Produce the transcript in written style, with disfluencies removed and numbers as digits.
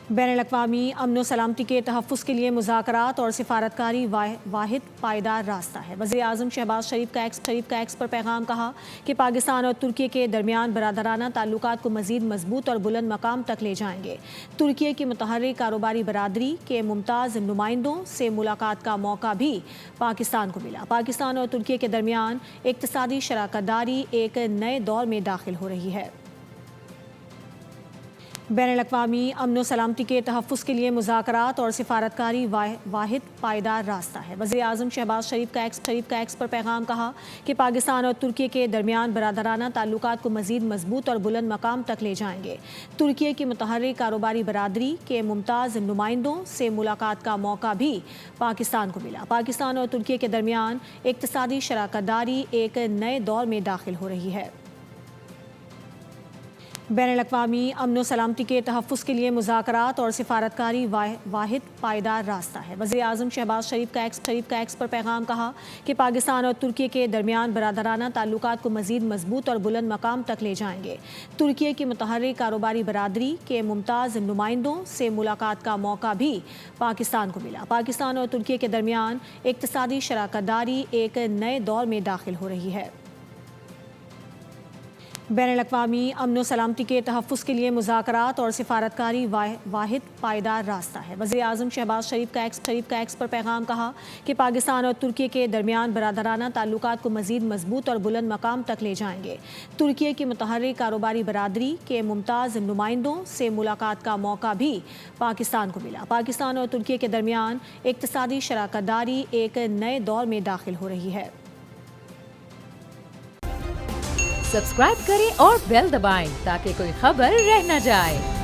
بین الاقوامی امن و سلامتی کے تحفظ کے لیے مذاکرات اور سفارتکاری واحد پائیدار راستہ ہے۔ وزیر اعظم شہباز شریف کا ایکس پر پیغام کہا کہ پاکستان اور ترکی کے درمیان برادرانہ تعلقات کو مزید مضبوط اور بلند مقام تک لے جائیں گے۔ ترکی کی متحرک کاروباری برادری کے ممتاز نمائندوں سے ملاقات کا موقع بھی پاکستان کو ملا۔ پاکستان اور ترکی کے درمیان اقتصادی شراکت داری ایک نئے دور میں داخل ہو رہی ہے۔ بین الاقوامی امن و سلامتی کے تحفظ کے لیے مذاکرات اور سفارتکاری واحد پائیدار راستہ ہے۔ وزیر اعظم شہباز شریف کا ایکس پر پیغام کہا کہ پاکستان اور ترکی کے درمیان برادرانہ تعلقات کو مزید مضبوط اور بلند مقام تک لے جائیں گے۔ ترکی کی متحرک کاروباری برادری کے ممتاز نمائندوں سے ملاقات کا موقع بھی پاکستان کو ملا۔ پاکستان اور ترکی کے درمیان اقتصادی شراکت داری ایک نئے دور میں داخل ہو رہی ہے۔ بین الاقوامی امن و سلامتی کے تحفظ کے لیے مذاکرات اور سفارتکاری واحد پائیدار راستہ ہے۔ وزیر اعظم شہباز شریف کا ایکس پر پیغام کہا کہ پاکستان اور ترکی کے درمیان برادرانہ تعلقات کو مزید مضبوط اور بلند مقام تک لے جائیں گے۔ ترکی کی متحرک کاروباری برادری کے ممتاز نمائندوں سے ملاقات کا موقع بھی پاکستان کو ملا۔ پاکستان اور ترکی کے درمیان اقتصادی شراکت داری ایک نئے دور میں داخل ہو رہی ہے۔ بین الاقوامی امن و سلامتی کے تحفظ کے لیے مذاکرات اور سفارتکاری واحد پائیدار راستہ ہے۔ وزیر اعظم شہباز شریف کا ایکس پر پیغام کہا کہ پاکستان اور ترکی کے درمیان برادرانہ تعلقات کو مزید مضبوط اور بلند مقام تک لے جائیں گے۔ ترکی کی متحرک کاروباری برادری کے ممتاز نمائندوں سے ملاقات کا موقع بھی پاکستان کو ملا۔ پاکستان اور ترکی کے درمیان اقتصادی شراکت داری ایک نئے دور میں داخل ہو رہی ہے۔ سبسکرائب کریں اور بیل دبائیں تاکہ کوئی خبر رہ نہ جائے۔